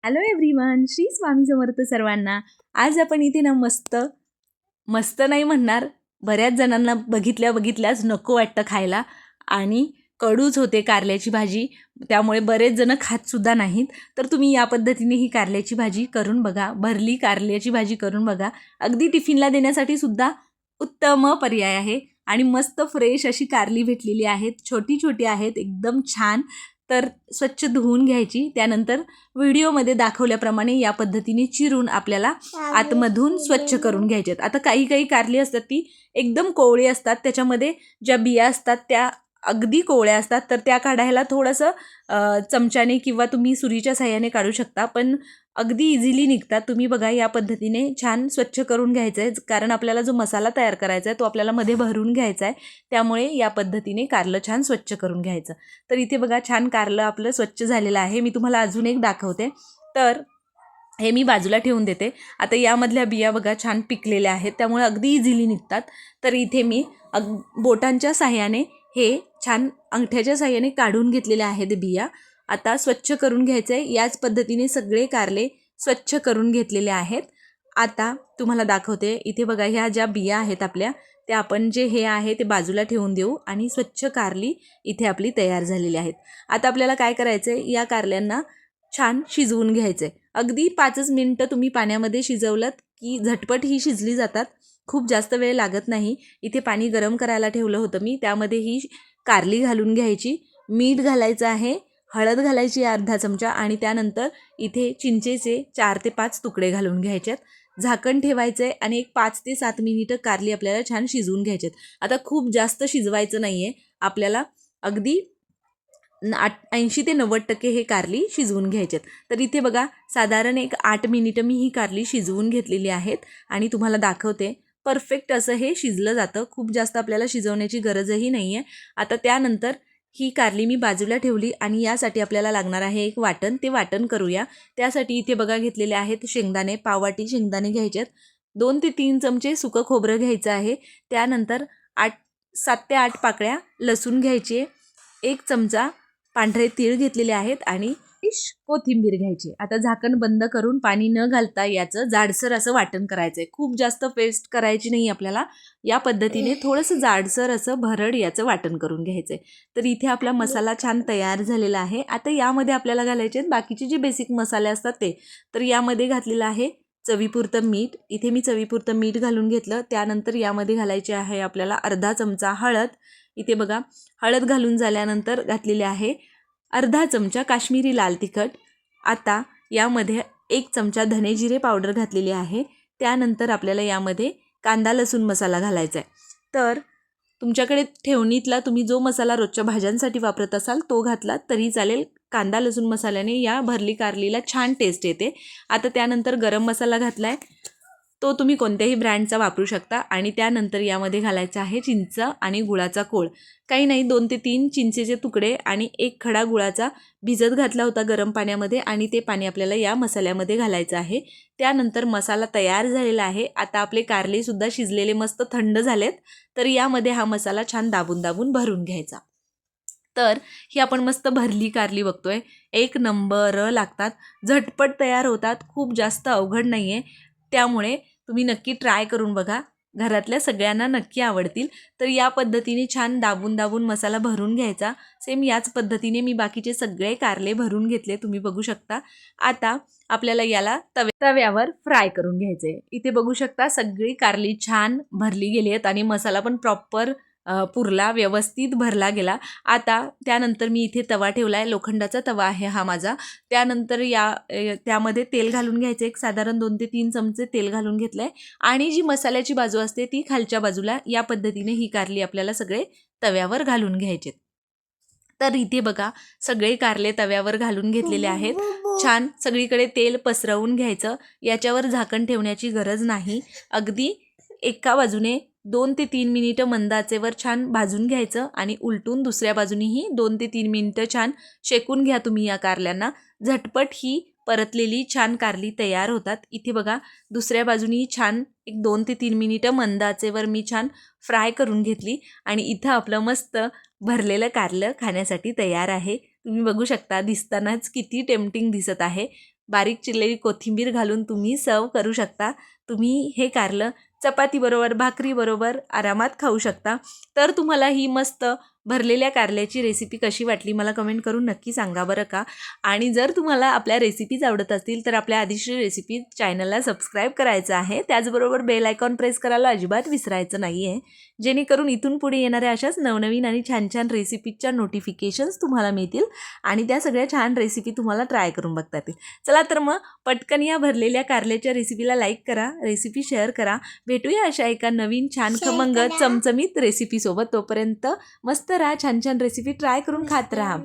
Hello everyone, Shri Swami Samarth सर्वांना। आज आपण इथे ना मस्त नाही म्हणणार, बऱ्याच जणांना बघितल्याच नको वाटतं खायला आणि कडूच होते कारल्याची भाजी, त्यामुळे बरेच जण खात सुद्धा नाहीत। तर तुम्ही या पद्धतीने ही कारल्याची भाजी करून बघा, भरली कारल्याची भाजी करून बघा। अगदी टिफिनला देण्यासाठी सुद्धा उत्तम पर्याय आहे आणि मस्त फ्रेश अशी कारली भेटलेली आहेत, छोटी छोटी आहेत, एकदम छान। तर स्वच्छ धुवून घ्यायची, त्यानंतर व्हिडिओमध्ये दाखवल्याप्रमाणे या पद्धतीने चिरून आपल्याला आतमधून स्वच्छ करून घ्यायचे। आता काही कारली असतात ती एकदम कोवळी असतात, त्याच्यामध्ये ज्या बिया असतात त्या अगदी कोवळ्या असतात, तर त्या काढायला थोडंसं चमच्याने किंवा तुम्ही सुरीच्या साहाय्याने काढू शकता, पण अगदी इझिली निघतात। तुम्ही बघा या पद्धतीने छान स्वच्छ करून घ्यायचं आहे, कारण आपल्याला जो मसाला तयार करायचा आहे तो आपल्याला मध्ये भरून घ्यायचा आहे, त्यामुळे या पद्धतीने कारलं छान स्वच्छ करून घ्यायचं। तर इथे बघा छान कारलं आपलं स्वच्छ झालेलं आहे। मी तुम्हाला अजून एक दाखवते, तर हे मी बाजूला ठेवून देते। आता यामधल्या बिया बघा छान पिकलेल्या आहेत, त्यामुळे अगदी इझिली निघतात। तर इथे मी बोटांच्या साहाय्याने हे छान अंगठ्याच्या साहाय्याने काढून घेतलेल्या आहेत बिया। आता स्वच्छ करून घ्यायचे, याच पद्धतीने सगळे कारले स्वच्छ करून घेतलेले आहेत। आता तुम्हाला दाखवते, इथे बघा ह्या ज्या बिया आहेत आपल्या, ते आपण जे हे आहे ते बाजूला ठेवून देऊ आणि स्वच्छ कारली इथे आपली तयार झालेली आहेत। आता आपल्याला काय करायचं आहे, या कारल्यांना छान शिजवून घ्यायचं आहे। अगदी 5 मिनिटं तुम्ही पाण्यामध्ये शिजवलं की झटपट ही शिजली जातात, खूप जास्त वेळ लागत नाही। इथे पाणी गरम करायला ठेवलं होतं मी, त्यामध्ये ही कारली घालून घ्यायची, मीठ घालायचं आहे, हळद घालायची अर्धा चमचा आणि त्यानंतर इथे चिंचेचे 4 ते 5 तुकडे घालून घ्यायचेत। झाकण ठेवायचं आहे आणि एक 5 ते 7 मिनिटं कारली आपल्याला छान शिजवून घ्यायचेत। आता खूप जास्त शिजवायचं नाही आहे आपल्याला, अगदी 80 ते 90% हे कारली शिजवून घ्यायचेत। तर इथे बघा साधारण एक 8 मिनिटं मी ही कारली शिजवून घेतलेली आहेत आणि तुम्हाला दाखवते परफेक्ट असं हे शिजलं जातं, खूप जास्त आपल्याला शिजवण्याची गरजही नाही आहे। आता त्यानंतर ही कारली मी बाजूला ठेवली आणि यासाठी आपल्याला लागणार आहे एक वाटण, ते वाटण करूया। त्यासाठी इथे बघा घेतलेले आहेत शेंगदाणे, पाववाटी शेंगदाणे घ्यायचेत, 2 ते 3 चमचे सुकं खोबरं घ्यायचं आहे, त्यानंतर 7 ते 8 पाकळ्या लसूण घ्यायचे, 1 चमचा पांढरे तीळ घेतलेले आहेत आणि कोथिंबीर घ्यायची। आता झाकण बंद करून पाणी न घालता याचं जाडसर असं वाटण करायचं आहे, खूप जास्त पेस्ट करायची नाही आपल्याला, या पद्धतीने थोडंसं जाडसर असं भरड याचं वाटण करून घ्यायचं आहे। तर इथे आपला मसाला छान तयार झालेला आहे। आता यामध्ये आपल्याला घालायचे आहेत बाकीचे जे बेसिक मसाले असतात ते, तर यामध्ये घातलेलं आहे चवीपुरतं मीठ, इथे मी चवीपुरतं मीठ घालून घेतलं। त्यानंतर यामध्ये घालायचे आहे आपल्याला अर्धा चमचा हळद, इथे बघा हळद घालून झाल्यानंतर घातलेले आहे अर्धा चमचा काश्मीरी लाल तिखट। आता यामध्ये 1 चमचा धने जिरे पावडर घातलेली आहे। त्यानंतर आपल्याला यामध्ये कांदा लसूण मसाला घालायचा आहे। तर तुमच्याकडे ठेवणीतला तुम्ही जो मसाला रोजच्या भाज्यांसाठी वापरत असाल तो घातला तरी चालेल, कांदा लसूण मसाल्याने या भरली कारलीला छान टेस्ट येते। आता त्यानंतर गरम मसाला घातला आहे, तो तुम्ही कोणत्याही ब्रँडचा वापरू शकता आणि त्यानंतर यामध्ये घालायचा आहे चिंच आणि गुळाचा कोळ, काही नाही 2 ते 3 चिंचेचे तुकडे आणि 1 खडा गुळाचा भिजत घातला होता गरम पाण्यामध्ये आणि ते पाणी आपल्याला या मसाल्यामध्ये घालायचं आहे। त्यानंतर मसाला तयार झालेला आहे। आता आपले कारले सुद्धा शिजलेले मस्त थंड झालेत, तर यामध्ये हा मसाला छान दाबून भरून घ्यायचा। तर ही आपण मस्त भरली कारली बघतोय, एक नंबर लागतात, झटपट तयार होतात, खूप जास्त अवघड नाही आहे, त्यामुळे तुम्ही नक्की ट्राय करून बघा, घरातल्या सगळ्यांना नक्की आवडतील। तर या पद्धतीने छान दाबून मसाला भरून घ्यायचा। सेम याच पद्धतीने मी बाकीचे सगळे कारले भरून घेतले, तुम्ही बघू शकता। आता आपल्याला याला तव्यावर फ्राय करून घ्यायचे। इथे बघू शकता सगळी कारली छान भरली गेली आहेत आणि मसाला पण प्रॉपर पुरला, व्यवस्थित भरला गेला। आता त्यानंतर मी इथे तवा ठेवला आहे, लोखंडाचा तवा आहे हा माझा। त्यानंतर त्यामध्ये तेल घालून घ्यायचं, एक साधारण 2 ते 3 चमचे तेल घालून घेतलं आहे आणि जी मसाल्याची बाजू असते ती खालच्या बाजूला, या पद्धतीने ही कारली आपल्याला सगळे तव्यावर घालून घ्यायचे। तर इथे बघा सगळे कारले तव्यावर घालून घेतलेले आहेत, छान सगळीकडे तेल पसरवून घ्यायचं, याच्यावर झाकण ठेवण्याची गरज नाही, अगदी एका बाजूने 2 ते 3 मिनिटं मंद आचेवर छान भाजून घ्यायचं आणि उलटून दुसऱ्या बाजूनीही 2 ते 3 मिनिटं छान शेकून घ्या तुम्ही या कारल्यांना, झटपट ही परतलेली छान कारली तयार होतात। इथे बघा दुसऱ्या बाजूनी छान एक 2 ते 3 मिनिटं मंद आचेवर मी छान फ्राय करून घेतली आणि इथं आपलं मस्त भरलेलं कारलं खाण्यासाठी तयार आहे। तुम्ही बघू शकता, दिसतानाच किती टेम्पटिंग दिसत आहे। बारीक चिरलेली कोथिंबीर घालून तुम्ही सर्व करू शकता. तुम्ही हे कारलं चपातीबरोबर, भाकरीबरोबर आरामात खाऊ शकता. तर तुम्हाला ही मस्त भरलेल्या कारल्याची रेसिपी कशी वाटली मला कमेंट करून नक्की सांगा बरं का. आणि जर तुम्हाला आपल्या रेसिपीज आवडत असतील तर आपल्या आधीची रेसिपी चॅनलला सबस्क्राईब करायचं आहे. त्याचबरोबर बेल आयकॉन प्रेस करायला अजिबात विसरायचं नाही आहे, जेणेकरून इथून पुढे येणाऱ्या अशाच नवनवीन आणि छान छान रेसिपीजच्या नोटिफिकेशन्स तुम्हाला मिळतील आणि त्या सगळ्या छान रेसिपी तुम्हाला ट्राय करून बघता येतील. चला तर मग पटकन या भरलेल्या कारल्याच्या रेसिपीला लाईक करा, रेसिपी शेअर करा. भेटूया अशा एका नवीन छान खमंग चमचमीत रेसिपीसोबत. तोपर्यंत मस्त राहा, छान छान रेसिपी ट्राय करून खात राहा.